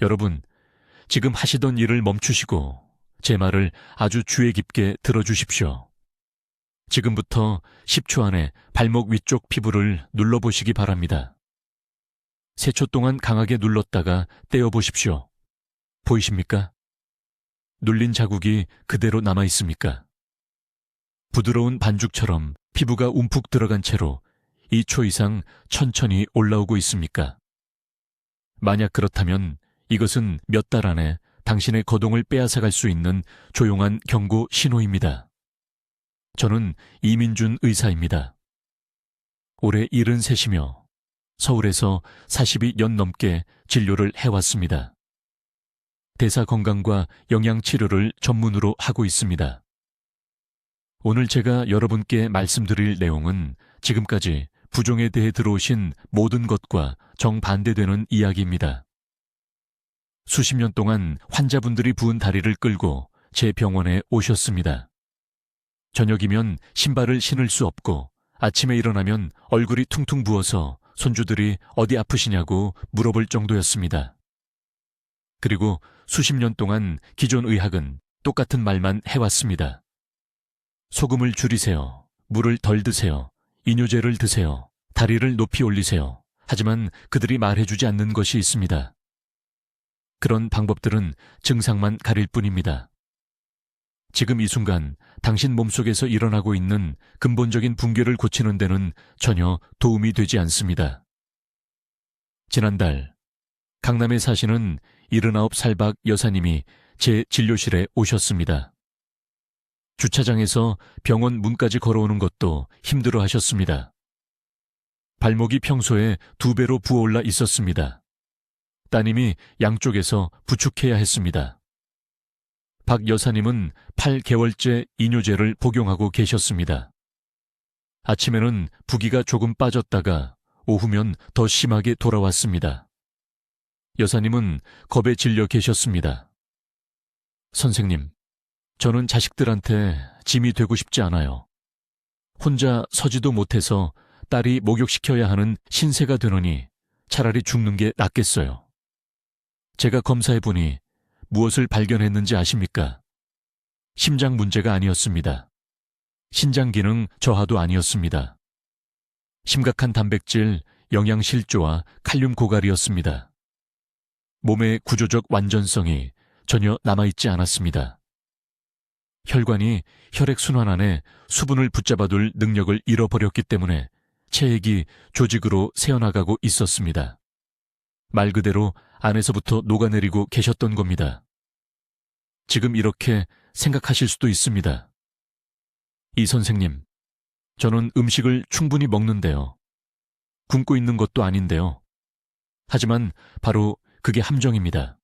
여러분, 지금 하시던 일을 멈추시고 제 말을 아주 주의 깊게 들어주십시오. 지금부터 10초 안에 발목 위쪽 피부를 눌러보시기 바랍니다. 3초 동안 강하게 눌렀다가 떼어보십시오. 보이십니까? 눌린 자국이 그대로 남아있습니까? 부드러운 반죽처럼 피부가 움푹 들어간 채로 2초 이상 천천히 올라오고 있습니까? 만약 그렇다면 이것은 몇 달 안에 당신의 거동을 빼앗아갈 수 있는 조용한 경고 신호입니다. 저는 이민준 의사입니다. 올해 73이며 서울에서 42년 넘게 진료를 해왔습니다. 대사건강과 영양치료를 전문으로 하고 있습니다. 오늘 제가 여러분께 말씀드릴 내용은 지금까지 부종에 대해 들어오신 모든 것과 정반대되는 이야기입니다. 수십 년 동안 환자분들이 부은 다리를 끌고 제 병원에 오셨습니다. 저녁이면 신발을 신을 수 없고 아침에 일어나면 얼굴이 퉁퉁 부어서 손주들이 어디 아프시냐고 물어볼 정도였습니다. 그리고 수십 년 동안 기존 의학은 똑같은 말만 해왔습니다. 소금을 줄이세요. 물을 덜 드세요. 이뇨제를 드세요. 다리를 높이 올리세요. 하지만 그들이 말해주지 않는 것이 있습니다. 그런 방법들은 증상만 가릴 뿐입니다. 지금 이 순간 당신 몸속에서 일어나고 있는 근본적인 붕괴를 고치는 데는 전혀 도움이 되지 않습니다. 지난달 강남에 사시는 79살 박 여사님이 제 진료실에 오셨습니다. 주차장에서 병원 문까지 걸어오는 것도 힘들어 하셨습니다. 발목이 평소에 2배로 부어올라 있었습니다. 따님이 양쪽에서 부축해야 했습니다. 박 여사님은 8개월째 이뇨제를 복용하고 계셨습니다. 아침에는 부기가 조금 빠졌다가 오후면 더 심하게 돌아왔습니다. 여사님은 겁에 질려 계셨습니다. 선생님, 저는 자식들한테 짐이 되고 싶지 않아요. 혼자 서지도 못해서 딸이 목욕시켜야 하는 신세가 되느니 차라리 죽는 게 낫겠어요. 제가 검사해보니 무엇을 발견했는지 아십니까? 심장 문제가 아니었습니다. 신장 기능 저하도 아니었습니다. 심각한 단백질, 영양실조와 칼륨 고갈이었습니다. 몸의 구조적 완전성이 전혀 남아있지 않았습니다. 혈관이 혈액순환 안에 수분을 붙잡아둘 능력을 잃어버렸기 때문에 체액이 조직으로 새어나가고 있었습니다. 말 그대로 안에서부터 녹아내리고 계셨던 겁니다. 지금 이렇게 생각하실 수도 있습니다. 이 선생님, 저는 음식을 충분히 먹는데요. 굶고 있는 것도 아닌데요. 하지만 바로 그게 함정입니다.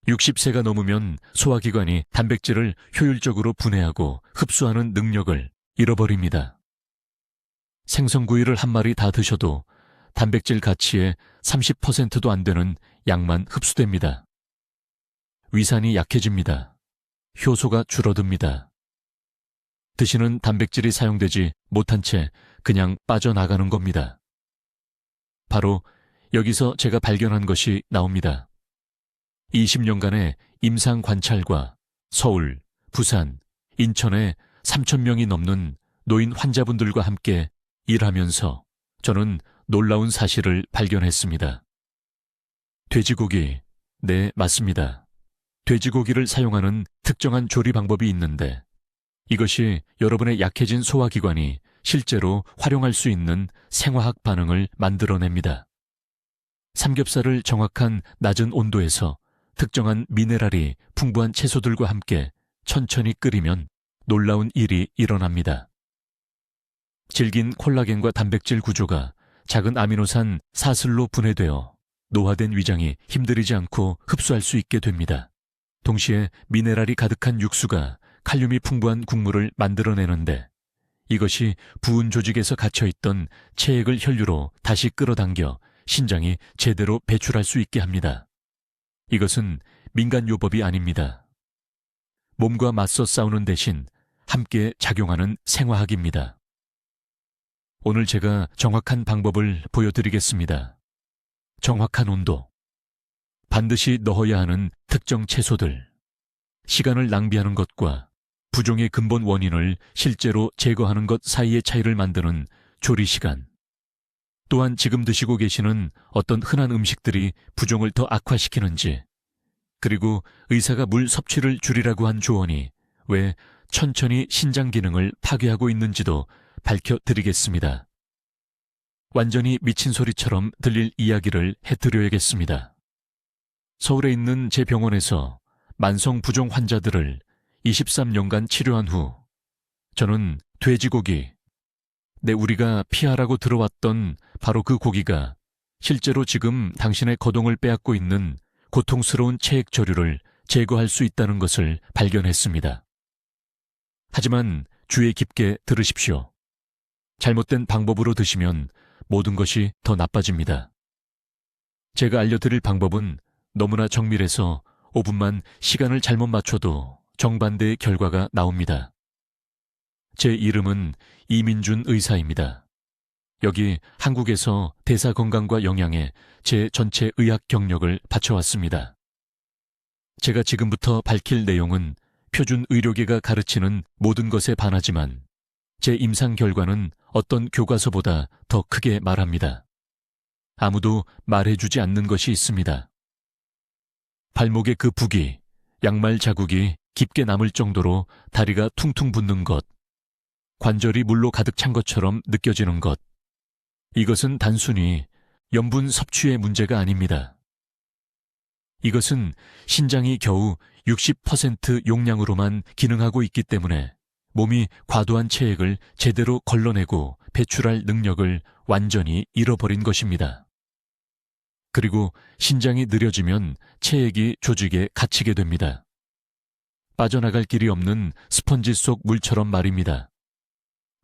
60세가 넘으면 소화기관이 단백질을 효율적으로 분해하고 흡수하는 능력을 잃어버립니다. 생선구이를 한 마리 다 드셔도 단백질 가치의 30%도 안 되는 양만 흡수됩니다. 위산이 약해집니다. 효소가 줄어듭니다. 드시는 단백질이 사용되지 못한 채 그냥 빠져나가는 겁니다. 바로 여기서 제가 발견한 것이 나옵니다. 20년간의 임상 관찰과 서울, 부산, 인천에 3,000명이 넘는 노인 환자분들과 함께 일하면서 저는 놀라운 사실을 발견했습니다. 돼지고기, 네, 맞습니다. 돼지고기를 사용하는 특정한 조리 방법이 있는데 이것이 여러분의 약해진 소화기관이 실제로 활용할 수 있는 생화학 반응을 만들어냅니다. 삼겹살을 정확한 낮은 온도에서 특정한 미네랄이 풍부한 채소들과 함께 천천히 끓이면 놀라운 일이 일어납니다. 질긴 콜라겐과 단백질 구조가 작은 아미노산 사슬로 분해되어 노화된 위장이 힘들이지 않고 흡수할 수 있게 됩니다. 동시에 미네랄이 가득한 육수가 칼륨이 풍부한 국물을 만들어내는데 이것이 부은 조직에서 갇혀있던 체액을 혈류로 다시 끌어당겨 신장이 제대로 배출할 수 있게 합니다. 이것은 민간요법이 아닙니다. 몸과 맞서 싸우는 대신 함께 작용하는 생화학입니다. 오늘 제가 정확한 방법을 보여드리겠습니다. 정확한 온도. 반드시 넣어야 하는 특정 채소들, 시간을 낭비하는 것과 부종의 근본 원인을 실제로 제거하는 것 사이의 차이를 만드는 조리 시간, 또한 지금 드시고 계시는 어떤 흔한 음식들이 부종을 더 악화시키는지, 그리고 의사가 물 섭취를 줄이라고 한 조언이 왜 천천히 신장 기능을 파괴하고 있는지도 밝혀드리겠습니다. 완전히 미친 소리처럼 들릴 이야기를 해드려야겠습니다. 서울에 있는 제 병원에서 만성 부종 환자들을 23년간 치료한 후 저는 돼지고기, 우리가 피하라고 들어왔던 바로 그 고기가 실제로 지금 당신의 거동을 빼앗고 있는 고통스러운 체액 저류를 제거할 수 있다는 것을 발견했습니다. 하지만 주의 깊게 들으십시오. 잘못된 방법으로 드시면 모든 것이 더 나빠집니다. 제가 알려드릴 방법은 너무나 정밀해서 5분만 시간을 잘못 맞춰도 정반대의 결과가 나옵니다. 제 이름은 이민준 의사입니다. 여기 한국에서 대사건강과 영양에 제 전체 의학 경력을 바쳐왔습니다. 제가 지금부터 밝힐 내용은 표준 의료계가 가르치는 모든 것에 반하지만 제 임상 결과는 어떤 교과서보다 더 크게 말합니다. 아무도 말해주지 않는 것이 있습니다. 발목의 그 부기, 양말 자국이 깊게 남을 정도로 다리가 퉁퉁 붓는 것, 관절이 물로 가득 찬 것처럼 느껴지는 것, 이것은 단순히 염분 섭취의 문제가 아닙니다. 이것은 신장이 겨우 60% 용량으로만 기능하고 있기 때문에 몸이 과도한 체액을 제대로 걸러내고 배출할 능력을 완전히 잃어버린 것입니다. 그리고 신장이 느려지면 체액이 조직에 갇히게 됩니다. 빠져나갈 길이 없는 스펀지 속 물처럼 말입니다.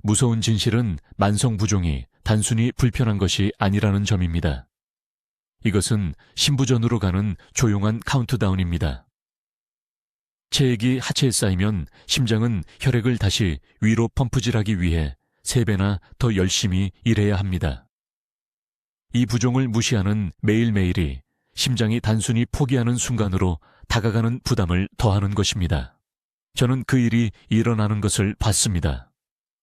무서운 진실은 만성부종이 단순히 불편한 것이 아니라는 점입니다. 이것은 신부전으로 가는 조용한 카운트다운입니다. 체액이 하체에 쌓이면 심장은 혈액을 다시 위로 펌프질하기 위해 3배나 더 열심히 일해야 합니다. 이 부종을 무시하는 매일매일이 심장이 단순히 포기하는 순간으로 다가가는 부담을 더하는 것입니다. 저는 그 일이 일어나는 것을 봤습니다.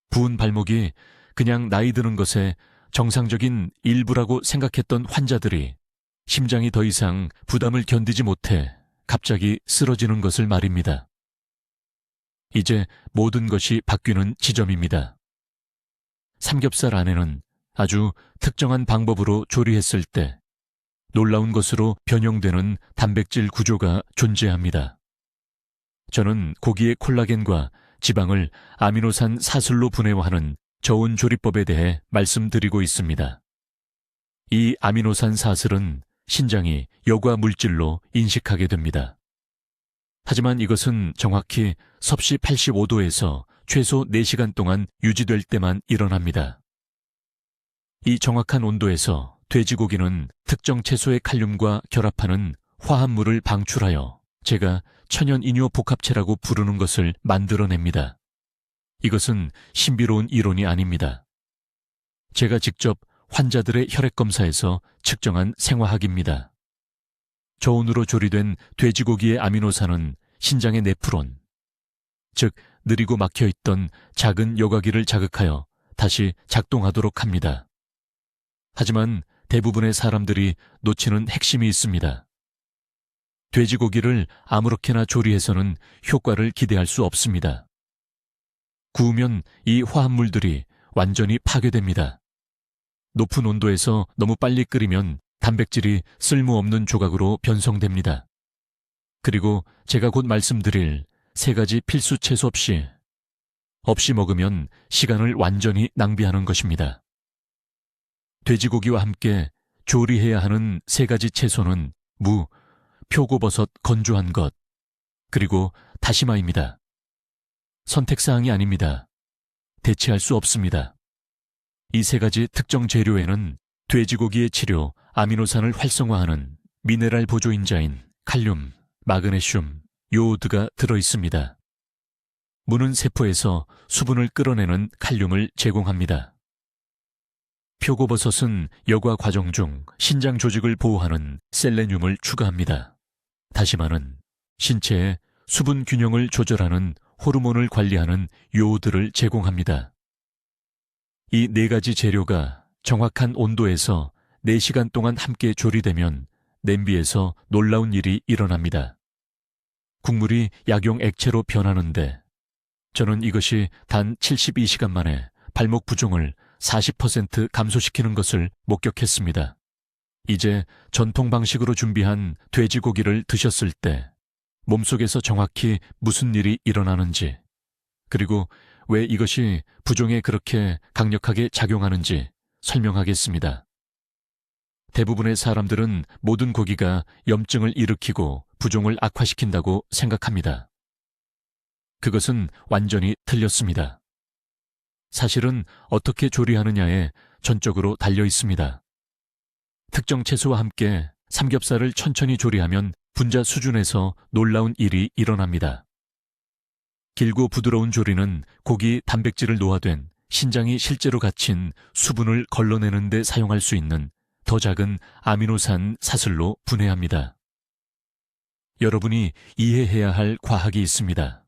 부은 발목이 그냥 나이 드는 것의 정상적인 일부라고 생각했던 환자들이 심장이 더 이상 부담을 견디지 못해 갑자기 쓰러지는 것을 말입니다. 이제 모든 것이 바뀌는 지점입니다. 삼겹살 안에는 아주 특정한 방법으로 조리했을 때 놀라운 것으로 변형되는 단백질 구조가 존재합니다. 저는 고기의 콜라겐과 지방을 아미노산 사슬로 분해하는 저온 조리법에 대해 말씀드리고 있습니다. 이 아미노산 사슬은 신장이 여과 물질로 인식하게 됩니다. 하지만 이것은 정확히 섭씨 85도에서 최소 4시간 동안 유지될 때만 일어납니다. 이 정확한 온도에서 돼지고기는 특정 채소의 칼륨과 결합하는 화합물을 방출하여 제가 천연이뇨 복합체라고 부르는 것을 만들어냅니다. 이것은 신비로운 이론이 아닙니다. 제가 직접 환자들의 혈액검사에서 측정한 생화학입니다. 저온으로 조리된 돼지고기의 아미노산은 신장의 네프론, 즉 느리고 막혀있던 작은 여과기를 자극하여 다시 작동하도록 합니다. 하지만 대부분의 사람들이 놓치는 핵심이 있습니다. 돼지고기를 아무렇게나 조리해서는 효과를 기대할 수 없습니다. 구우면 이 화합물들이 완전히 파괴됩니다. 높은 온도에서 너무 빨리 끓이면 단백질이 쓸모없는 조각으로 변성됩니다. 그리고 제가 곧 말씀드릴 3가지 필수 채소 없이 먹으면 시간을 완전히 낭비하는 것입니다. 돼지고기와 함께 조리해야 하는 3가지 채소는 무, 표고버섯 건조한 것, 그리고 다시마입니다. 선택사항이 아닙니다. 대체할 수 없습니다. 이 3가지 특정 재료에는 돼지고기의 치료, 아미노산을 활성화하는 미네랄 보조인자인 칼륨, 마그네슘, 요오드가 들어있습니다. 무는 세포에서 수분을 끌어내는 칼륨을 제공합니다. 표고버섯은 여과 과정 중 신장 조직을 보호하는 셀레늄을 추가합니다. 다시마는 신체의 수분 균형을 조절하는 호르몬을 관리하는 요오드를 제공합니다. 이 네 가지 재료가 정확한 온도에서 4시간 동안 함께 조리되면 냄비에서 놀라운 일이 일어납니다. 국물이 약용 액체로 변하는데 저는 이것이 단 72시간 만에 발목 부종을 40% 감소시키는 것을 목격했습니다. 이제 전통 방식으로 준비한 돼지고기를 드셨을 때 몸속에서 정확히 무슨 일이 일어나는지, 그리고 왜 이것이 부종에 그렇게 강력하게 작용하는지 설명하겠습니다. 대부분의 사람들은 모든 고기가 염증을 일으키고 부종을 악화시킨다고 생각합니다. 그것은 완전히 틀렸습니다. 사실은 어떻게 조리하느냐에 전적으로 달려 있습니다. 특정 채소와 함께 삼겹살을 천천히 조리하면 분자 수준에서 놀라운 일이 일어납니다. 길고 부드러운 조리는 고기 단백질을 노화된 신장이 실제로 갇힌 수분을 걸러내는 데 사용할 수 있는 더 작은 아미노산 사슬로 분해합니다. 여러분이 이해해야 할 과학이 있습니다.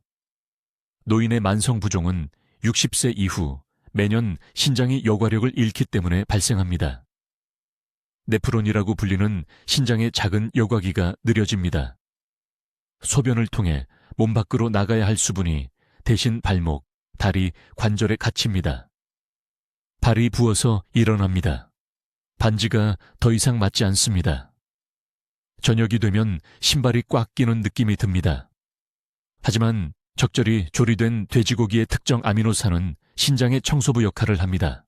노인의 만성 부종은 60세 이후 매년 신장이 여과력을 잃기 때문에 발생합니다. 네프론이라고 불리는 신장의 작은 여과기가 느려집니다. 소변을 통해 몸 밖으로 나가야 할 수분이 대신 발목, 다리, 관절에 갇힙니다. 발이 부어서 일어납니다. 반지가 더 이상 맞지 않습니다. 저녁이 되면 신발이 꽉 끼는 느낌이 듭니다. 하지만 적절히 조리된 돼지고기의 특정 아미노산은 신장의 청소부 역할을 합니다.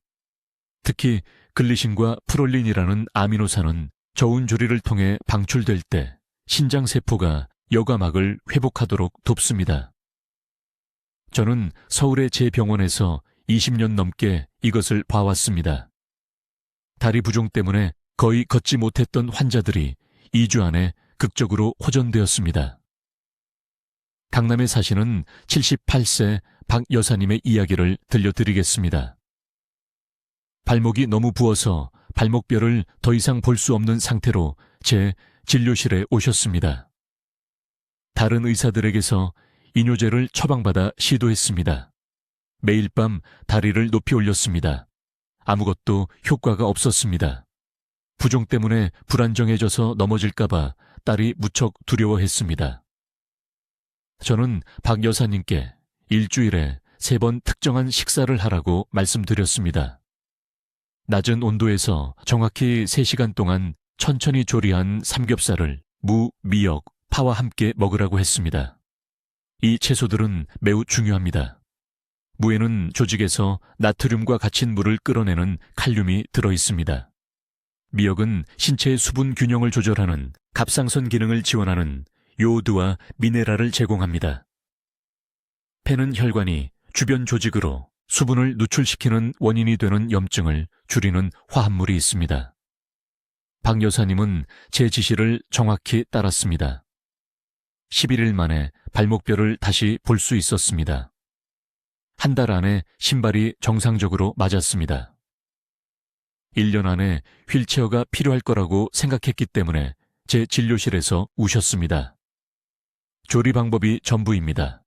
특히 글리신과 프롤린이라는 아미노산은 저온 조리를 통해 방출될 때 신장 세포가 여과막을 회복하도록 돕습니다. 저는 서울의 제 병원에서 20년 넘게 이것을 봐왔습니다. 다리 부종 때문에 거의 걷지 못했던 환자들이 2주 안에 극적으로 호전되었습니다. 강남에 사시는 78세 박 여사님의 이야기를 들려드리겠습니다. 발목이 너무 부어서 발목뼈를 더 이상 볼 수 없는 상태로 제 진료실에 오셨습니다. 다른 의사들에게서 이뇨제를 처방받아 시도했습니다. 매일 밤 다리를 높이 올렸습니다. 아무것도 효과가 없었습니다. 부종 때문에 불안정해져서 넘어질까봐 딸이 무척 두려워했습니다. 저는 박 여사님께 일주일에 3번 특정한 식사를 하라고 말씀드렸습니다. 낮은 온도에서 정확히 3시간 동안 천천히 조리한 삼겹살을 무, 미역, 파와 함께 먹으라고 했습니다. 이 채소들은 매우 중요합니다. 무에는 조직에서 나트륨과 갇힌 물을 끌어내는 칼륨이 들어 있습니다. 미역은 신체의 수분 균형을 조절하는 갑상선 기능을 지원하는 요오드와 미네랄을 제공합니다. 폐는 혈관이 주변 조직으로 수분을 누출시키는 원인이 되는 염증을 줄이는 화합물이 있습니다. 박 여사님은 제 지시를 정확히 따랐습니다. 11일 만에 발목뼈를 다시 볼 수 있었습니다. 한 달 안에 신발이 정상적으로 맞았습니다. 1년 안에 휠체어가 필요할 거라고 생각했기 때문에 제 진료실에서 우셨습니다. 조리 방법이 전부입니다.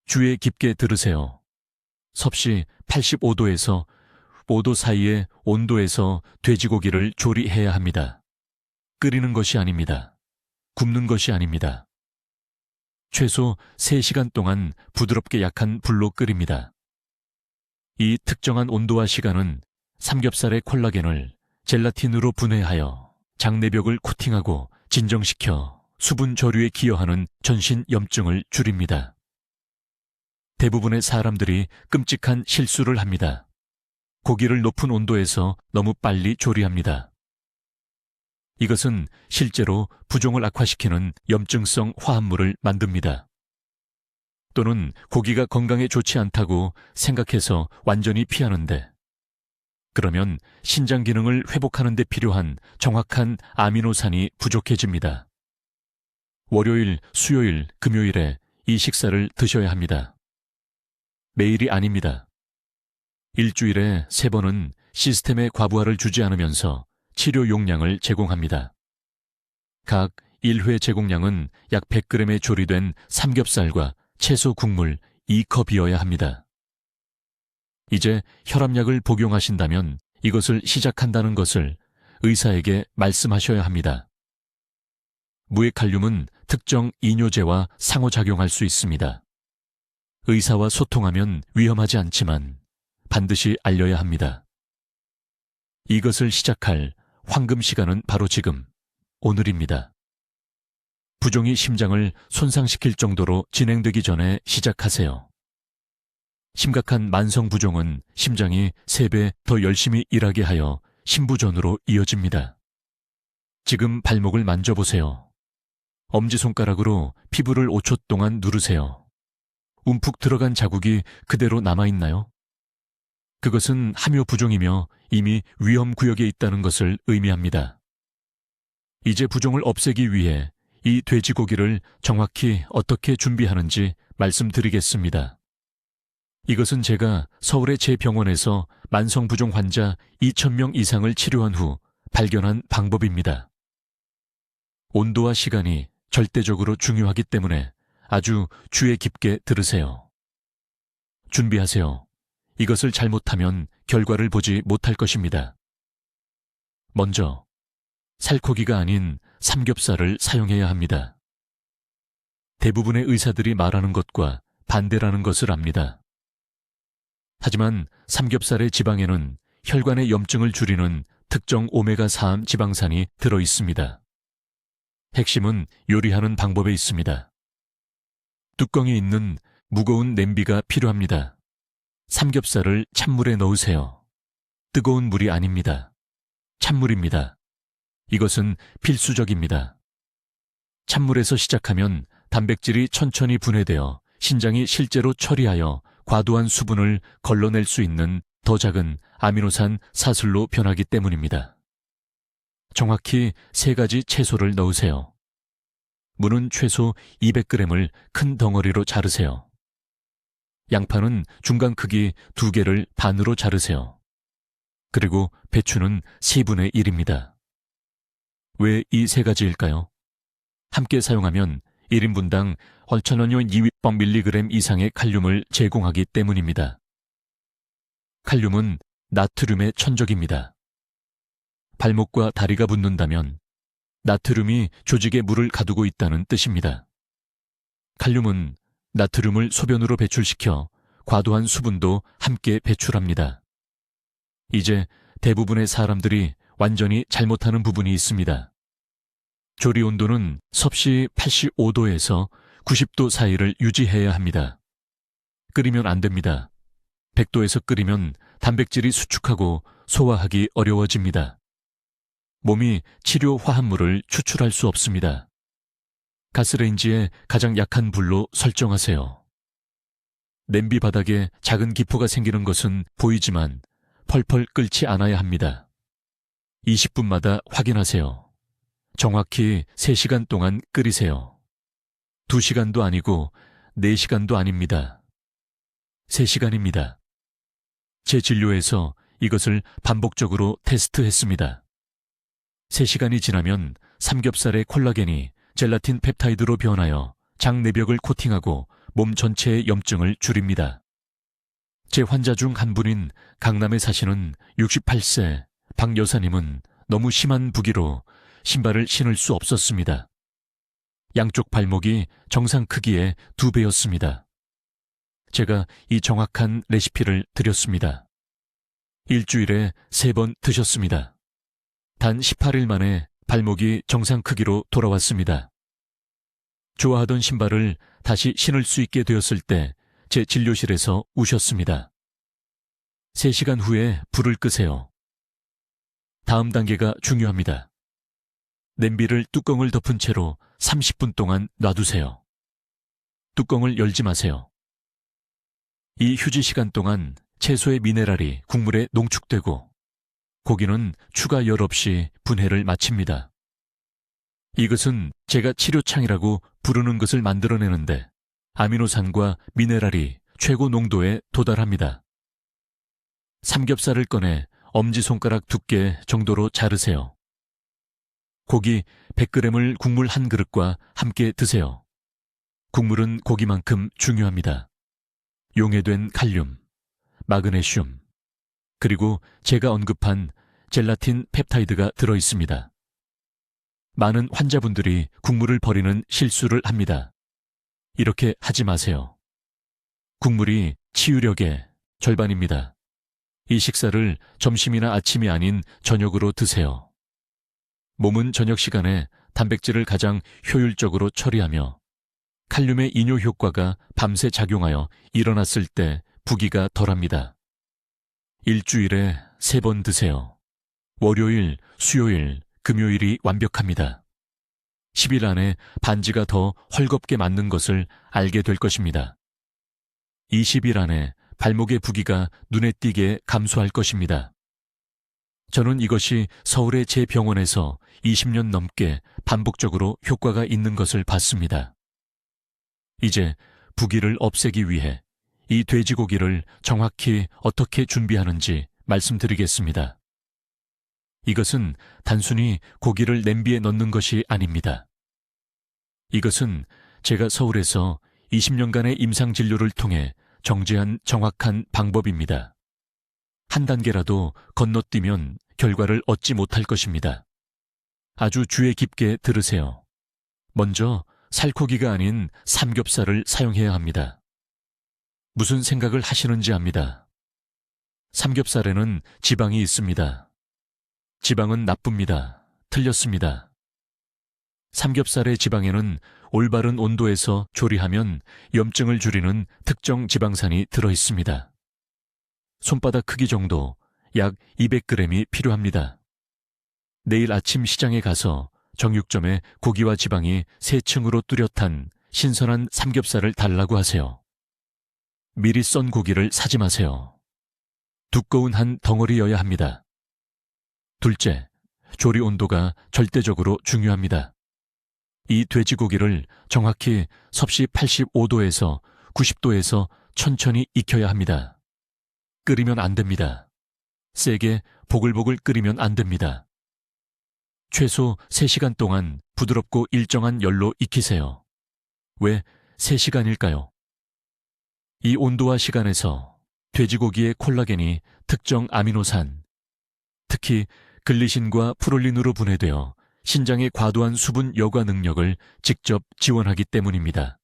귀에 깊게 들으세요. 섭씨 85도에서 5도 사이의 온도에서 돼지고기를 조리해야 합니다. 끓이는 것이 아닙니다. 굽는 것이 아닙니다. 최소 3시간 동안 부드럽게 약한 불로 끓입니다. 이 특정한 온도와 시간은 삼겹살의 콜라겐을 젤라틴으로 분해하여 장내벽을 코팅하고 진정시켜 수분 저류에 기여하는 전신 염증을 줄입니다. 대부분의 사람들이 끔찍한 실수를 합니다. 고기를 높은 온도에서 너무 빨리 조리합니다. 이것은 실제로 부종을 악화시키는 염증성 화합물을 만듭니다. 또는 고기가 건강에 좋지 않다고 생각해서 완전히 피하는데, 그러면 신장 기능을 회복하는 데 필요한 정확한 아미노산이 부족해집니다. 월요일, 수요일, 금요일에 이 식사를 드셔야 합니다. 매일이 아닙니다. 일주일에 3번은 시스템에 과부하를 주지 않으면서 치료 용량을 제공합니다. 각 1회 제공량은 약 100g의 조리된 삼겹살과 채소 국물 2컵이어야 합니다. 이제 혈압약을 복용하신다면 이것을 시작한다는 것을 의사에게 말씀하셔야 합니다. 무액칼륨은 특정 이뇨제와 상호작용할 수 있습니다. 의사와 소통하면 위험하지 않지만 반드시 알려야 합니다. 이것을 시작할 황금 시간은 바로 지금, 오늘입니다. 부종이 심장을 손상시킬 정도로 진행되기 전에 시작하세요. 심각한 만성 부종은 심장이 3배 더 열심히 일하게 하여 심부전으로 이어집니다. 지금 발목을 만져보세요. 엄지손가락으로 피부를 5초 동안 누르세요. 움푹 들어간 자국이 그대로 남아있나요? 그것은 함유 부종이며 이미 위험 구역에 있다는 것을 의미합니다. 이제 부종을 없애기 위해 이 돼지고기를 정확히 어떻게 준비하는지 말씀드리겠습니다. 이것은 제가 서울의 제 병원에서 만성부종 환자 2,000명 이상을 치료한 후 발견한 방법입니다. 온도와 시간이 절대적으로 중요하기 때문에 아주 주의 깊게 들으세요. 준비하세요. 이것을 잘못하면 결과를 보지 못할 것입니다. 먼저 살코기가 아닌 삼겹살을 사용해야 합니다. 대부분의 의사들이 말하는 것과 반대라는 것을 압니다. 하지만 삼겹살의 지방에는 혈관의 염증을 줄이는 특정 오메가3 지방산이 들어 있습니다. 핵심은 요리하는 방법에 있습니다. 뚜껑이 있는 무거운 냄비가 필요합니다. 삼겹살을 찬물에 넣으세요. 뜨거운 물이 아닙니다. 찬물입니다. 이것은 필수적입니다. 찬물에서 시작하면 단백질이 천천히 분해되어 신장이 실제로 처리하여 과도한 수분을 걸러낼 수 있는 더 작은 아미노산 사슬로 변하기 때문입니다. 정확히 3가지 채소를 넣으세요. 무는 최소 200g을 큰 덩어리로 자르세요. 양파는 중간 크기 2개를 반으로 자르세요. 그리고 배추는 4분의 1입니다. 왜 이 3가지일까요? 함께 사용하면 1인분당 얼천원요 200mg 이상의 칼륨을 제공하기 때문입니다. 칼륨은 나트륨의 천적입니다. 발목과 다리가 붓는다면 나트륨이 조직에 물을 가두고 있다는 뜻입니다. 칼륨은 나트륨을 소변으로 배출시켜 과도한 수분도 함께 배출합니다. 이제 대부분의 사람들이 완전히 잘못하는 부분이 있습니다. 조리 온도는 섭씨 85도에서 90도 사이를 유지해야 합니다. 끓이면 안 됩니다. 100도에서 끓이면 단백질이 수축하고 소화하기 어려워집니다. 몸이 치료 화합물을 추출할 수 없습니다. 가스레인지에 가장 약한 불로 설정하세요. 냄비 바닥에 작은 기포가 생기는 것은 보이지만 펄펄 끓지 않아야 합니다. 20분마다 확인하세요. 정확히 3시간 동안 끓이세요. 2시간도 아니고 4시간도 아닙니다. 3시간입니다. 제 진료에서 이것을 반복적으로 테스트했습니다. 3시간이 지나면 삼겹살의 콜라겐이 젤라틴 펩타이드로 변하여 장 내벽을 코팅하고 몸 전체의 염증을 줄입니다. 제 환자 중 한 분인 강남에 사시는 68세 박 여사님은 너무 심한 부기로 신발을 신을 수 없었습니다. 양쪽 발목이 정상 크기의 2배였습니다. 제가 이 정확한 레시피를 드렸습니다. 일주일에 3번 드셨습니다. 단 18일 만에 발목이 정상 크기로 돌아왔습니다. 좋아하던 신발을 다시 신을 수 있게 되었을 때 제 진료실에서 우셨습니다. 3시간 후에 불을 끄세요. 다음 단계가 중요합니다. 냄비를 뚜껑을 덮은 채로 30분 동안 놔두세요. 뚜껑을 열지 마세요. 이 휴지 시간 동안 채소의 미네랄이 국물에 농축되고 고기는 추가 열 없이 분해를 마칩니다. 이것은 제가 치료창이라고 부르는 것을 만들어내는데 아미노산과 미네랄이 최고 농도에 도달합니다. 삼겹살을 꺼내 엄지손가락 두께 정도로 자르세요. 고기 100g을 국물 한 그릇과 함께 드세요. 국물은 고기만큼 중요합니다. 용해된 칼륨, 마그네슘, 그리고 제가 언급한 젤라틴 펩타이드가 들어있습니다. 많은 환자분들이 국물을 버리는 실수를 합니다. 이렇게 하지 마세요. 국물이 치유력의 절반입니다. 이 식사를 점심이나 아침이 아닌 저녁으로 드세요. 몸은 저녁 시간에 단백질을 가장 효율적으로 처리하며 칼륨의 이뇨 효과가 밤새 작용하여 일어났을 때 부기가 덜합니다. 일주일에 3번 드세요. 월요일, 수요일, 금요일이 완벽합니다. 10일 안에 반지가 더 헐겁게 맞는 것을 알게 될 것입니다. 20일 안에 발목의 부기가 눈에 띄게 감소할 것입니다. 저는 이것이 서울의 제 병원에서 20년 넘게 반복적으로 효과가 있는 것을 봤습니다. 이제 부기를 없애기 위해 이 돼지고기를 정확히 어떻게 준비하는지 말씀드리겠습니다. 이것은 단순히 고기를 냄비에 넣는 것이 아닙니다. 이것은 제가 서울에서 20년간의 임상진료를 통해 정제한 정확한 방법입니다. 한 단계라도 건너뛰면 결과를 얻지 못할 것입니다. 아주 주의 깊게 들으세요. 먼저 살코기가 아닌 삼겹살을 사용해야 합니다. 무슨 생각을 하시는지 압니다. 삼겹살에는 지방이 있습니다. 지방은 나쁩니다. 틀렸습니다. 삼겹살의 지방에는 올바른 온도에서 조리하면 염증을 줄이는 특정 지방산이 들어있습니다. 손바닥 크기 정도, 약 200g이 필요합니다. 내일 아침 시장에 가서 정육점에 고기와 지방이 3층으로 뚜렷한 신선한 삼겹살을 달라고 하세요. 미리 썬 고기를 사지 마세요. 두꺼운 한 덩어리여야 합니다. 둘째, 조리 온도가 절대적으로 중요합니다. 이 돼지고기를 정확히 섭씨 85도에서 90도에서 천천히 익혀야 합니다. 끓이면 안 됩니다. 세게 보글보글 끓이면 안 됩니다. 최소 3시간 동안 부드럽고 일정한 열로 익히세요. 왜 3시간일까요? 이 온도와 시간에서 돼지고기의 콜라겐이 특정 아미노산, 특히 글리신과 프롤린으로 분해되어 신장의 과도한 수분 여과 능력을 직접 지원하기 때문입니다.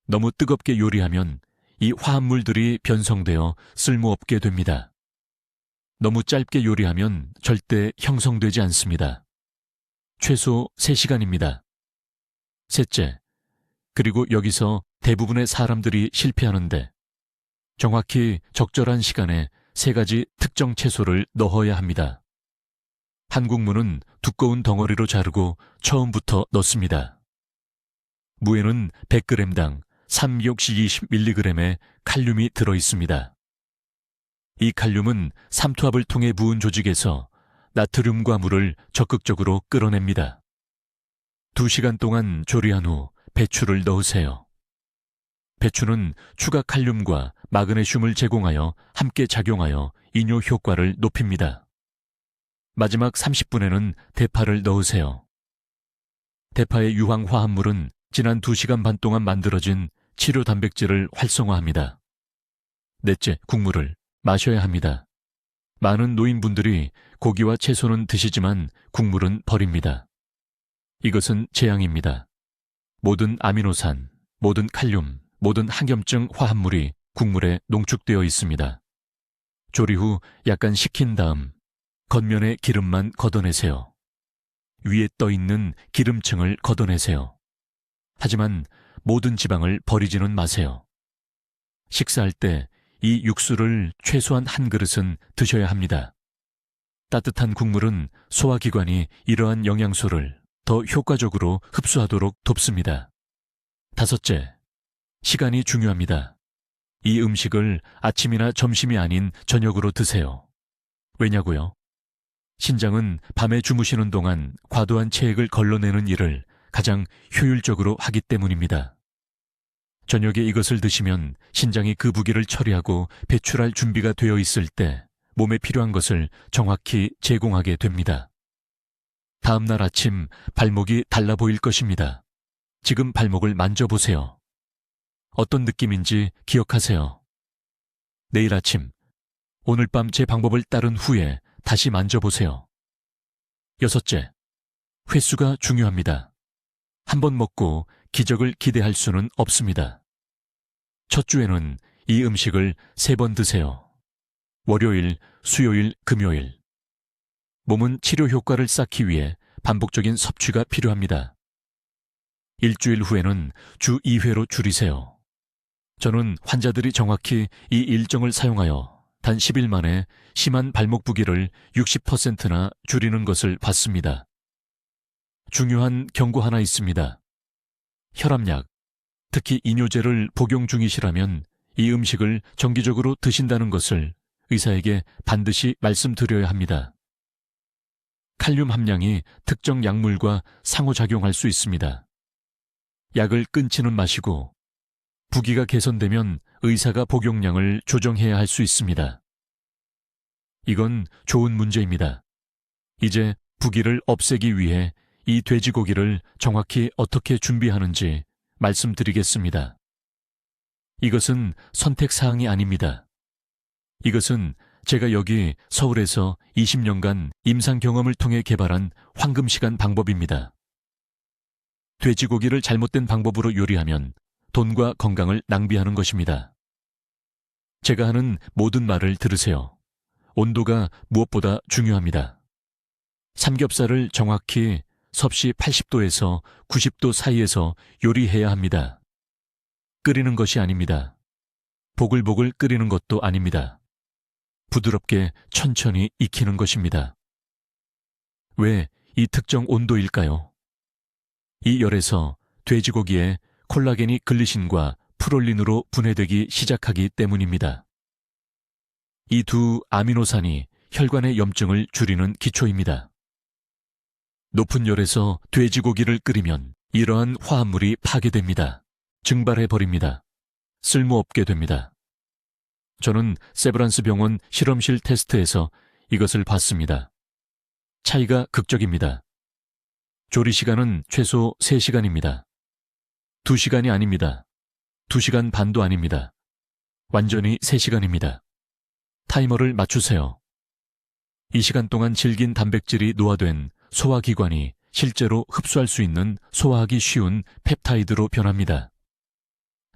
너무 뜨겁게 요리하면 이 화합물들이 변성되어 쓸모없게 됩니다. 너무 짧게 요리하면 절대 형성되지 않습니다. 최소 3시간입니다. 셋째, 그리고 여기서 대부분의 사람들이 실패하는데 정확히 적절한 시간에 3가지 특정 채소를 넣어야 합니다. 한국무는 두꺼운 덩어리로 자르고 처음부터 넣습니다. 무에는 100g당 3-20mg의 칼륨이 들어있습니다. 이 칼륨은 삼투압을 통해 부은 조직에서 나트륨과 물을 적극적으로 끌어냅니다. 2시간 동안 조리한 후 배추를 넣으세요. 배추는 추가 칼륨과 마그네슘을 제공하여 함께 작용하여 이뇨 효과를 높입니다. 마지막 30분에는 대파를 넣으세요. 대파의 유황 화합물은 지난 2시간 반 동안 만들어진 치료 단백질을 활성화합니다. 넷째, 국물을 마셔야 합니다. 많은 노인분들이 고기와 채소는 드시지만 국물은 버립니다. 이것은 재앙입니다. 모든 아미노산, 모든 칼륨, 모든 항염증 화합물이 국물에 농축되어 있습니다. 조리 후 약간 식힌 다음 겉면의 기름만 걷어내세요. 위에 떠있는 기름층을 걷어내세요. 하지만 모든 지방을 버리지는 마세요. 식사할 때 이 육수를 최소한 한 그릇은 드셔야 합니다. 따뜻한 국물은 소화기관이 이러한 영양소를 더 효과적으로 흡수하도록 돕습니다. 다섯째, 시간이 중요합니다. 이 음식을 아침이나 점심이 아닌 저녁으로 드세요. 왜냐고요? 신장은 밤에 주무시는 동안 과도한 체액을 걸러내는 일을 가장 효율적으로 하기 때문입니다. 저녁에 이것을 드시면 신장이 그 부기를 처리하고 배출할 준비가 되어 있을 때 몸에 필요한 것을 정확히 제공하게 됩니다. 다음 날 아침 발목이 달라 보일 것입니다. 지금 발목을 만져보세요. 어떤 느낌인지 기억하세요. 내일 아침, 오늘 밤 제 방법을 따른 후에 다시 만져보세요. 6째, 횟수가 중요합니다. 한 번 먹고 기적을 기대할 수는 없습니다. 첫 주에는 이 음식을 3번 드세요. 월요일, 수요일, 금요일. 몸은 치료 효과를 쌓기 위해 반복적인 섭취가 필요합니다. 일주일 후에는 주 2회로 줄이세요. 저는 환자들이 정확히 이 일정을 사용하여 단 10일 만에 심한 발목 부기를 60%나 줄이는 것을 봤습니다. 중요한 경고 하나 있습니다. 혈압약, 특히 이뇨제를 복용 중이시라면 이 음식을 정기적으로 드신다는 것을 의사에게 반드시 말씀드려야 합니다. 칼륨 함량이 특정 약물과 상호작용할 수 있습니다. 약을 끊지는 마시고 부기가 개선되면 의사가 복용량을 조정해야 할 수 있습니다. 이건 좋은 문제입니다. 이제 부기를 없애기 위해 이 돼지고기를 정확히 어떻게 준비하는지 말씀드리겠습니다. 이것은 선택사항이 아닙니다. 이것은 제가 여기 서울에서 20년간 임상 경험을 통해 개발한 황금시간 방법입니다. 돼지고기를 잘못된 방법으로 요리하면 돈과 건강을 낭비하는 것입니다. 제가 하는 모든 말을 들으세요. 온도가 무엇보다 중요합니다. 삼겹살을 정확히 섭씨 80도에서 90도 사이에서 요리해야 합니다. 끓이는 것이 아닙니다. 보글보글 끓이는 것도 아닙니다. 부드럽게 천천히 익히는 것입니다. 왜 이 특정 온도일까요? 이 열에서 돼지고기에 콜라겐이 글리신과 프롤린으로 분해되기 시작하기 때문입니다. 이 두 아미노산이 혈관의 염증을 줄이는 기초입니다. 높은 열에서 돼지고기를 끓이면 이러한 화합물이 파괴됩니다. 증발해버립니다. 쓸모없게 됩니다. 저는 세브란스 병원 실험실 테스트에서 이것을 봤습니다. 차이가 극적입니다. 조리 시간은 최소 3시간입니다. 2시간이 아닙니다. 2시간 반도 아닙니다. 완전히 3시간입니다. 타이머를 맞추세요. 이 시간 동안 질긴 단백질이 노화된 소화기관이 실제로 흡수할 수 있는 소화하기 쉬운 펩타이드로 변합니다.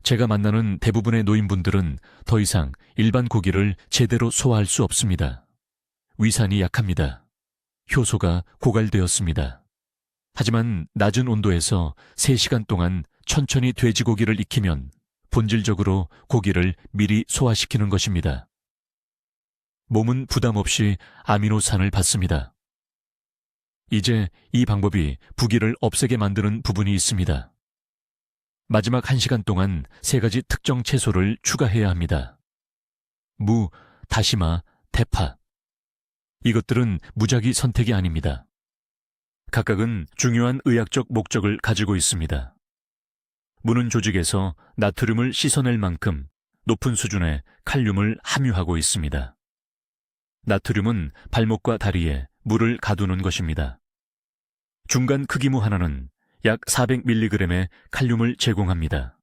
제가 만나는 대부분의 노인분들은 더 이상 일반 고기를 제대로 소화할 수 없습니다. 위산이 약합니다. 효소가 고갈되었습니다. 하지만 낮은 온도에서 3시간 동안 천천히 돼지고기를 익히면 본질적으로 고기를 미리 소화시키는 것입니다. 몸은 부담 없이 아미노산을 받습니다. 이제 이 방법이 부기를 없애게 만드는 부분이 있습니다. 마지막 1시간 동안 3가지 특정 채소를 추가해야 합니다. 무, 다시마, 대파. 이것들은 무작위 선택이 아닙니다. 각각은 중요한 의학적 목적을 가지고 있습니다. 무는 조직에서 나트륨을 씻어낼 만큼 높은 수준의 칼륨을 함유하고 있습니다. 나트륨은 발목과 다리에 물을 가두는 것입니다. 중간 크기 무 하나는 약 400mg의 칼륨을 제공합니다.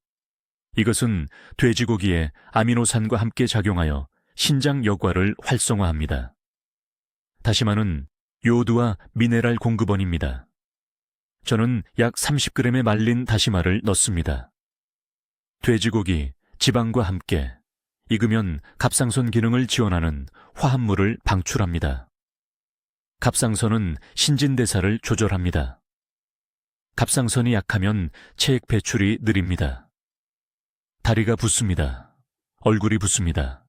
이것은 돼지고기의 아미노산과 함께 작용하여 신장 여과를 활성화합니다. 다시마는 요오드와 미네랄 공급원입니다. 저는 약 30g의 말린 다시마를 넣습니다. 돼지고기, 지방과 함께 익으면 갑상선 기능을 지원하는 화합물을 방출합니다. 갑상선은 신진대사를 조절합니다. 갑상선이 약하면 체액 배출이 느립니다. 다리가 붓습니다. 얼굴이 붓습니다.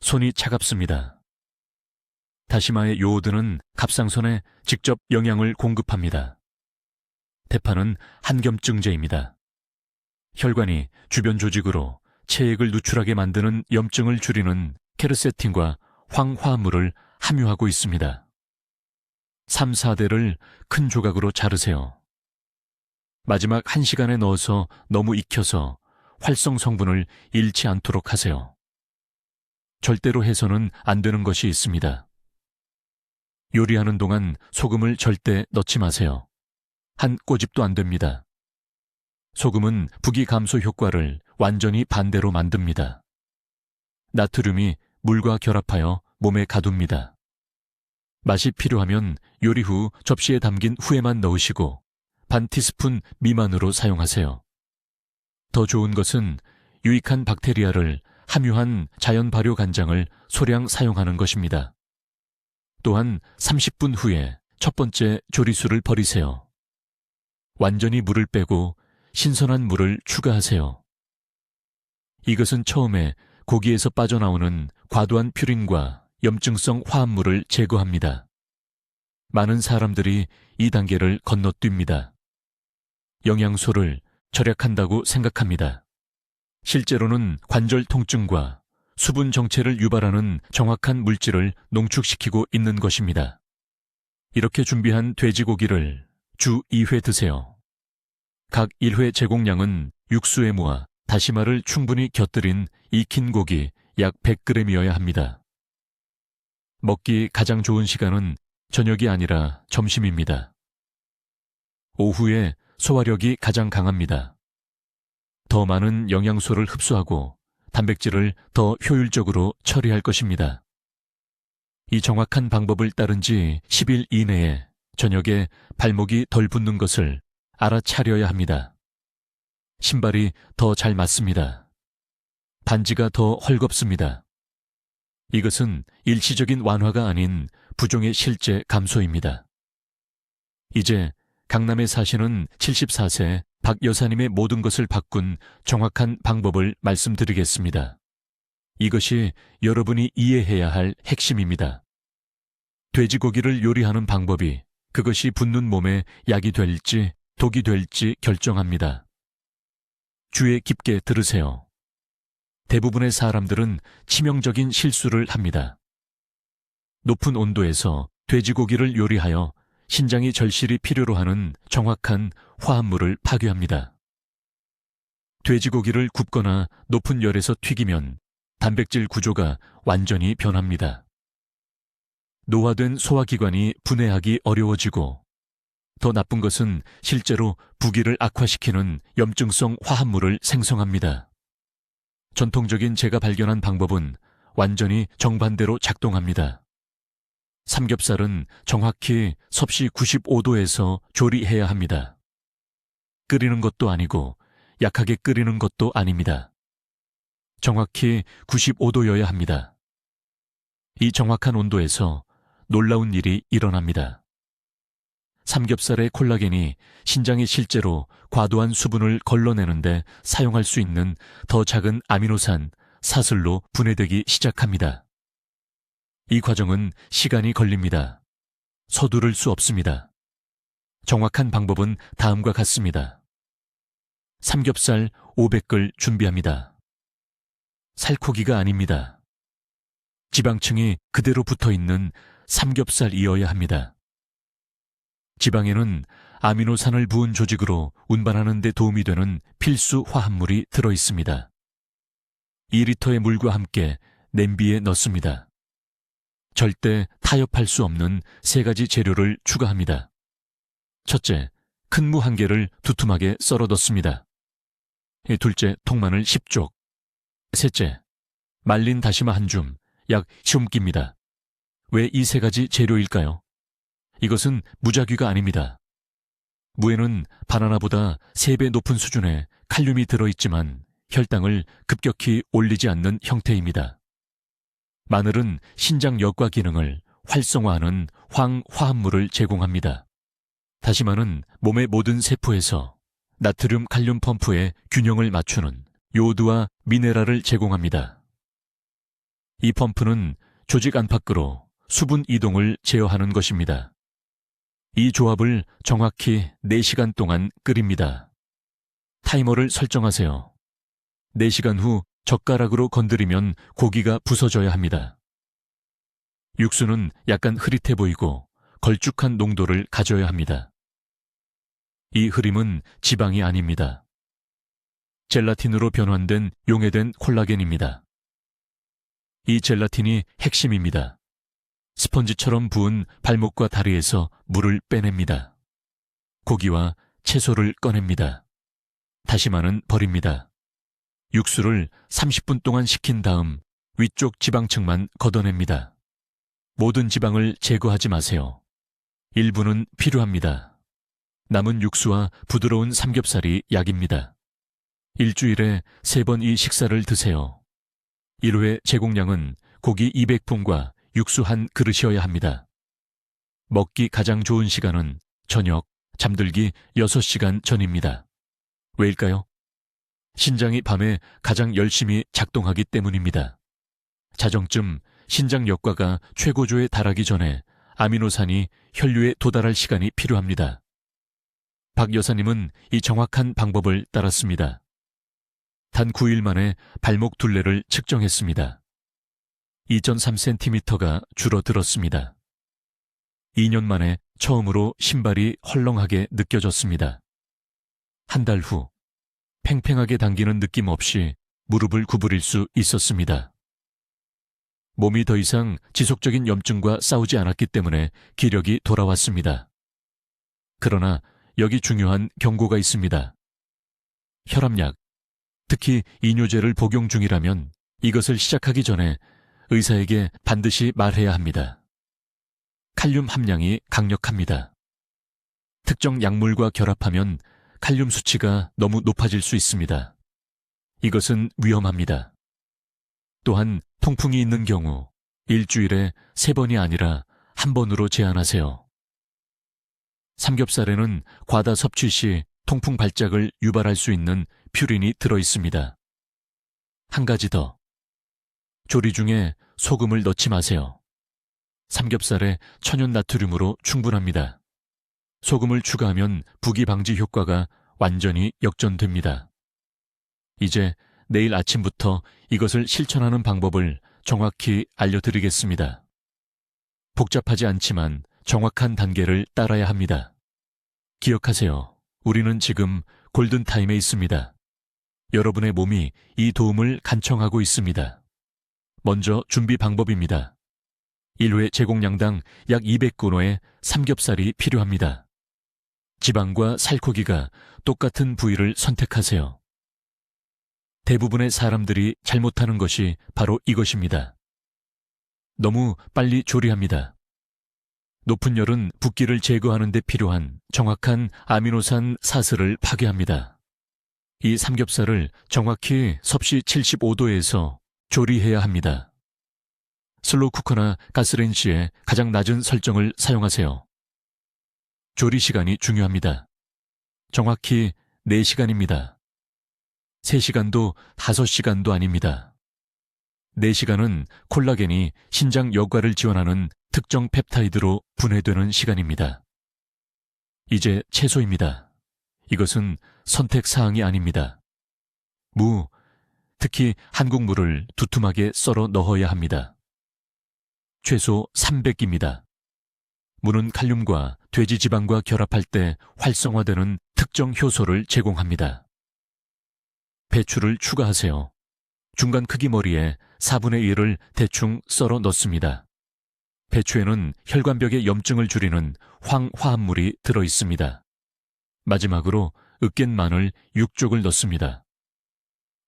손이 차갑습니다. 다시마의 요오드는 갑상선에 직접 영양을 공급합니다. 대파는 한겸증제입니다. 혈관이 주변 조직으로 체액을 누출하게 만드는 염증을 줄이는 케르세틴과 황화합물을 함유하고 있습니다. 3, 4대를 큰 조각으로 자르세요. 마지막 1시간에 넣어서 너무 익혀서 활성 성분을 잃지 않도록 하세요. 절대로 해서는 안 되는 것이 있습니다. 요리하는 동안 소금을 절대 넣지 마세요. 한 꼬집도 안 됩니다. 소금은 부기 감소 효과를 완전히 반대로 만듭니다. 나트륨이 물과 결합하여 몸에 가둡니다. 맛이 필요하면 요리 후 접시에 담긴 후에만 넣으시고 반 티스푼 미만으로 사용하세요. 더 좋은 것은 유익한 박테리아를 함유한 자연 발효 간장을 소량 사용하는 것입니다. 또한 30분 후에 첫 번째 조리수를 버리세요. 완전히 물을 빼고 신선한 물을 추가하세요. 이것은 처음에 고기에서 빠져나오는 과도한 퓨린과 염증성 화합물을 제거합니다. 많은 사람들이 이 단계를 건너뜁니다. 영양소를 절약한다고 생각합니다. 실제로는 관절 통증과 수분 정체를 유발하는 정확한 물질을 농축시키고 있는 것입니다. 이렇게 준비한 돼지고기를 주 2회 드세요. 각 1회 제공량은 육수에 모아 다시마를 충분히 곁들인 익힌 고기 약 100g이어야 합니다. 먹기 가장 좋은 시간은 저녁이 아니라 점심입니다. 오후에 소화력이 가장 강합니다. 더 많은 영양소를 흡수하고 단백질을 더 효율적으로 처리할 것입니다. 이 정확한 방법을 따른 지 10일 이내에 저녁에 발목이 덜 붓는 것을 알아차려야 합니다. 신발이 더 잘 맞습니다. 반지가 더 헐겁습니다. 이것은 일시적인 완화가 아닌 부종의 실제 감소입니다. 이제 강남에 사시는 74세 박 여사님의 모든 것을 바꾼 정확한 방법을 말씀드리겠습니다. 이것이 여러분이 이해해야 할 핵심입니다. 돼지고기를 요리하는 방법이 그것이 붓는 몸에 약이 될지 독이 될지 결정합니다. 귀에 깊게 들으세요. 대부분의 사람들은 치명적인 실수를 합니다. 높은 온도에서 돼지고기를 요리하여 신장이 절실히 필요로 하는 정확한 화합물을 파괴합니다. 돼지고기를 굽거나 높은 열에서 튀기면 단백질 구조가 완전히 변합니다. 노화된 소화기관이 분해하기 어려워지고 더 나쁜 것은 실제로 부기를 악화시키는 염증성 화합물을 생성합니다. 전통적인 제가 발견한 방법은 완전히 정반대로 작동합니다. 삼겹살은 정확히 섭씨 95도에서 조리해야 합니다. 끓이는 것도 아니고 약하게 끓이는 것도 아닙니다. 정확히 95도여야 합니다. 이 정확한 온도에서 놀라운 일이 일어납니다. 삼겹살의 콜라겐이 신장이 실제로 과도한 수분을 걸러내는데 사용할 수 있는 더 작은 아미노산, 사슬로 분해되기 시작합니다. 이 과정은 시간이 걸립니다. 서두를 수 없습니다. 정확한 방법은 다음과 같습니다. 삼겹살 500글 준비합니다. 살코기가 아닙니다. 지방층이 그대로 붙어있는 삼겹살이어야 합니다. 지방에는 아미노산을 부은 조직으로 운반하는 데 도움이 되는 필수 화합물이 들어있습니다. 2리터의 물과 함께 냄비에 넣습니다. 절대 타협할 수 없는 3가지 재료를 추가합니다. 첫째, 큰 무 1개를 두툼하게 썰어 넣습니다. 둘째, 통마늘 10쪽. 셋째, 말린 다시마 1줌, 약 시움기입니다. 왜 이 3가지 재료일까요? 이것은 무작위가 아닙니다. 무에는 바나나보다 3배 높은 수준의 칼륨이 들어있지만 혈당을 급격히 올리지 않는 형태입니다. 마늘은 신장 역과 기능을 활성화하는 황화합물을 제공합니다. 다시마는 몸의 모든 세포에서 나트륨 칼륨 펌프의 균형을 맞추는 요오드와 미네랄을 제공합니다. 이 펌프는 조직 안팎으로 수분 이동을 제어하는 것입니다. 이 조합을 정확히 4시간 동안 끓입니다. 타이머를 설정하세요. 4시간 후 젓가락으로 건드리면 고기가 부서져야 합니다. 육수는 약간 흐릿해 보이고 걸쭉한 농도를 가져야 합니다. 이 흐림은 지방이 아닙니다. 젤라틴으로 변환된 용해된 콜라겐입니다. 이 젤라틴이 핵심입니다. 스펀지처럼 부은 발목과 다리에서 물을 빼냅니다. 고기와 채소를 꺼냅니다. 다시마는 버립니다. 육수를 30분 동안 식힌 다음 위쪽 지방층만 걷어냅니다. 모든 지방을 제거하지 마세요. 일부는 필요합니다. 남은 육수와 부드러운 삼겹살이 약입니다. 일주일에 3번 이 식사를 드세요. 1회 제공량은 고기 200품과 육수 1그릇이어야 합니다. 먹기 가장 좋은 시간은 저녁, 잠들기 6시간 전입니다. 왜일까요? 신장이 밤에 가장 열심히 작동하기 때문입니다. 자정쯤 신장 역과가 최고조에 달하기 전에 아미노산이 혈류에 도달할 시간이 필요합니다. 박 여사님은 이 정확한 방법을 따랐습니다. 단 9일 만에 발목 둘레를 측정했습니다. 2.3cm가 줄어들었습니다. 2년 만에 처음으로 신발이 헐렁하게 느껴졌습니다. 한 달 후, 팽팽하게 당기는 느낌 없이 무릎을 구부릴 수 있었습니다. 몸이 더 이상 지속적인 염증과 싸우지 않았기 때문에 기력이 돌아왔습니다. 그러나 여기 중요한 경고가 있습니다. 혈압약, 특히 이뇨제를 복용 중이라면 이것을 시작하기 전에 의사에게 반드시 말해야 합니다. 칼륨 함량이 강력합니다. 특정 약물과 결합하면 칼륨 수치가 너무 높아질 수 있습니다. 이것은 위험합니다. 또한 통풍이 있는 경우 일주일에 3번이 아니라 1번으로 제한하세요. 삼겹살에는 과다 섭취 시 통풍 발작을 유발할 수 있는 퓨린이 들어있습니다. 한 가지 더. 조리 중에 소금을 넣지 마세요. 삼겹살에 천연 나트륨으로 충분합니다. 소금을 추가하면 부기 방지 효과가 완전히 역전됩니다. 이제 내일 아침부터 이것을 실천하는 방법을 정확히 알려드리겠습니다. 복잡하지 않지만 정확한 단계를 따라야 합니다. 기억하세요. 우리는 지금 골든타임에 있습니다. 여러분의 몸이 이 도움을 간청하고 있습니다. 먼저 준비 방법입니다. 1회 제공량당 약 200근호의 삼겹살이 필요합니다. 지방과 살코기가 똑같은 부위를 선택하세요. 대부분의 사람들이 잘못하는 것이 바로 이것입니다. 너무 빨리 조리합니다. 높은 열은 붓기를 제거하는 데 필요한 정확한 아미노산 사슬을 파괴합니다. 이 삼겹살을 정확히 섭씨 75도에서 조리해야 합니다. 슬로우 쿠커나 가스레인지에 가장 낮은 설정을 사용하세요. 조리 시간이 중요합니다. 정확히 4시간입니다. 3시간도 5시간도 아닙니다. 4시간은 콜라겐이 신장 여과를 지원하는 특정 펩타이드로 분해되는 시간입니다. 이제 채소입니다. 이것은 선택사항이 아닙니다. 무, 특히 한국 무를 두툼하게 썰어 넣어야 합니다. 최소 300입니다. 무는 칼륨과 돼지 지방과 결합할 때 활성화되는 특정 효소를 제공합니다. 배추를 추가하세요. 중간 크기 머리에 4분의 1을 대충 썰어 넣습니다. 배추에는 혈관벽의 염증을 줄이는 황화합물이 들어 있습니다. 마지막으로 으깬 마늘 6쪽을 넣습니다.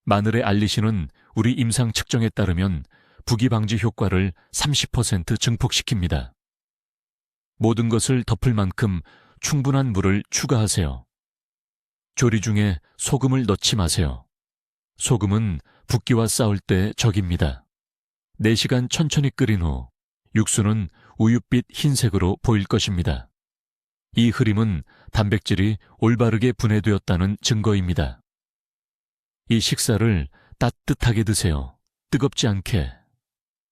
마늘의 알리신은 우리 임상 측정에 따르면 부기 방지 효과를 30% 증폭시킵니다. 모든 것을 덮을 만큼 충분한 물을 추가하세요. 조리 중에 소금을 넣지 마세요. 소금은 붓기와 싸울 때 적입니다. 4시간 천천히 끓인 후 육수는 우윳빛 흰색으로 보일 것입니다. 이 흐림은 단백질이 올바르게 분해되었다는 증거입니다. 이 식사를 따뜻하게 드세요. 뜨겁지 않게.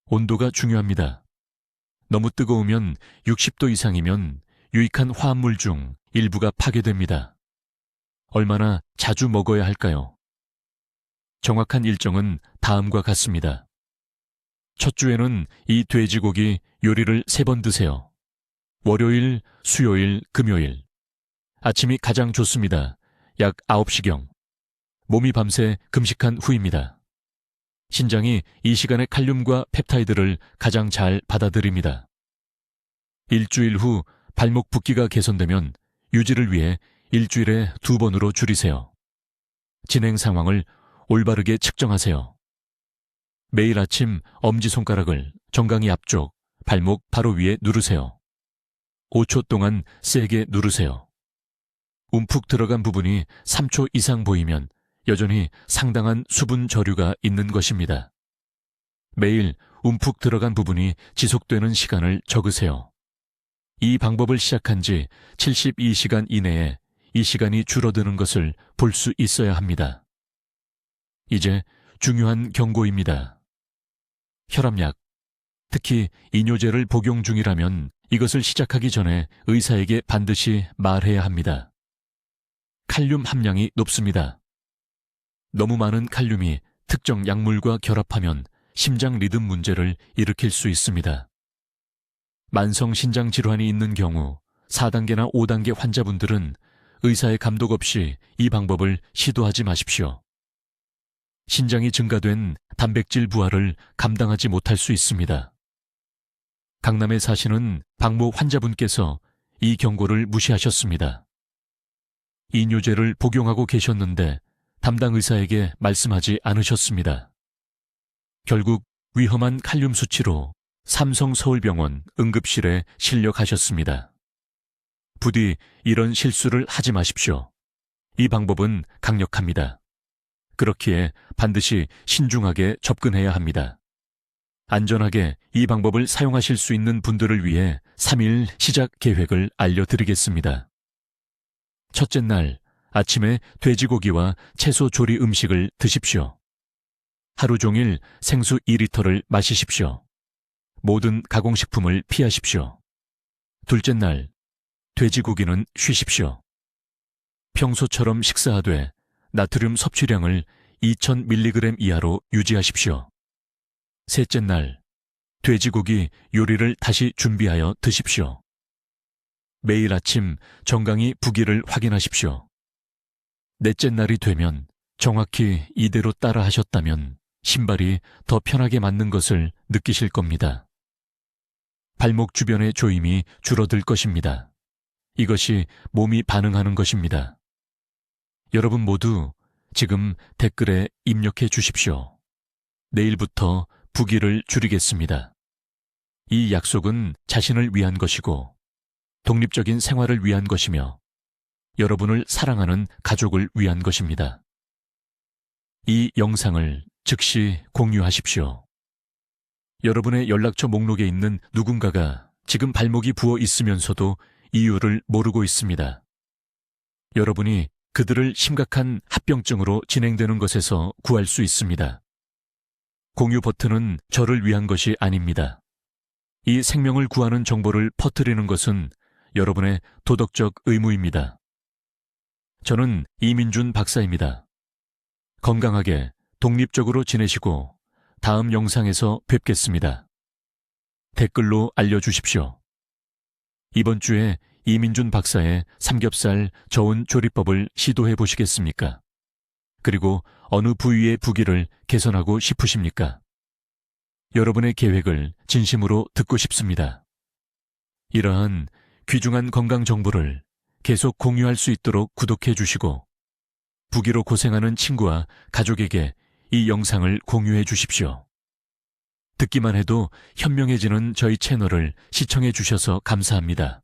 온도가 중요합니다. 너무 뜨거우면 60도 이상이면 유익한 화합물 중 일부가 파괴됩니다. 얼마나 자주 먹어야 할까요? 정확한 일정은 다음과 같습니다. 첫 주에는 이 돼지고기 요리를 3번 드세요. 월요일, 수요일, 금요일. 아침이 가장 좋습니다. 약 9시경. 몸이 밤새 금식한 후입니다. 신장이 이 시간에 칼륨과 펩타이드를 가장 잘 받아들입니다. 일주일 후 발목 붓기가 개선되면 유지를 위해 일주일에 2번으로 줄이세요. 진행 상황을 올바르게 측정하세요. 매일 아침 엄지손가락을 정강이 앞쪽, 발목 바로 위에 누르세요. 5초 동안 세게 누르세요. 움푹 들어간 부분이 3초 이상 보이면 여전히 상당한 수분 저류가 있는 것입니다. 매일 움푹 들어간 부분이 지속되는 시간을 적으세요. 이 방법을 시작한 지 72시간 이내에 이 시간이 줄어드는 것을 볼 수 있어야 합니다. 이제 중요한 경고입니다. 혈압약, 특히 이뇨제를 복용 중이라면 이것을 시작하기 전에 의사에게 반드시 말해야 합니다. 칼륨 함량이 높습니다. 너무 많은 칼륨이 특정 약물과 결합하면 심장 리듬 문제를 일으킬 수 있습니다. 만성 신장 질환이 있는 경우 4단계나 5단계 환자분들은 의사의 감독 없이 이 방법을 시도하지 마십시오. 신장이 증가된 단백질 부하를 감당하지 못할 수 있습니다. 강남에 사시는 박모 환자분께서 이 경고를 무시하셨습니다. 이뇨제를 복용하고 계셨는데 담당 의사에게 말씀하지 않으셨습니다. 결국 위험한 칼륨 수치로 삼성서울병원 응급실에 실려가셨습니다. 부디 이런 실수를 하지 마십시오. 이 방법은 강력합니다. 그렇기에 반드시 신중하게 접근해야 합니다. 안전하게 이 방법을 사용하실 수 있는 분들을 위해 3일 시작 계획을 알려드리겠습니다. 첫째 날, 아침에 돼지고기와 채소 조리 음식을 드십시오. 하루 종일 생수 2리터를 마시십시오. 모든 가공식품을 피하십시오. 둘째 날, 돼지고기는 쉬십시오. 평소처럼 식사하되 나트륨 섭취량을 2000mg 이하로 유지하십시오. 셋째 날, 돼지고기 요리를 다시 준비하여 드십시오. 매일 아침 정강이 부기를 확인하십시오. 넷째 날이 되면 정확히 이대로 따라 하셨다면 신발이 더 편하게 맞는 것을 느끼실 겁니다. 발목 주변의 조임이 줄어들 것입니다. 이것이 몸이 반응하는 것입니다. 여러분 모두 지금 댓글에 입력해 주십시오. 내일부터 부기를 줄이겠습니다. 이 약속은 자신을 위한 것이고 독립적인 생활을 위한 것이며 여러분을 사랑하는 가족을 위한 것입니다. 이 영상을 즉시 공유하십시오. 여러분의 연락처 목록에 있는 누군가가 지금 발목이 부어 있으면서도 이유를 모르고 있습니다. 여러분이 그들을 심각한 합병증으로 진행되는 것에서 구할 수 있습니다. 공유 버튼은 저를 위한 것이 아닙니다. 이 생명을 구하는 정보를 퍼뜨리는 것은 여러분의 도덕적 의무입니다. 저는 이민준 박사입니다. 건강하게 독립적으로 지내시고 다음 영상에서 뵙겠습니다. 댓글로 알려주십시오. 이번 주에 이민준 박사의 삼겹살 저온 조리법을 시도해 보시겠습니까? 그리고 어느 부위의 부기를 개선하고 싶으십니까? 여러분의 계획을 진심으로 듣고 싶습니다. 이러한 귀중한 건강 정보를 계속 공유할 수 있도록 구독해 주시고 부기로 고생하는 친구와 가족에게 이 영상을 공유해 주십시오. 듣기만 해도 현명해지는 저희 채널을 시청해 주셔서 감사합니다.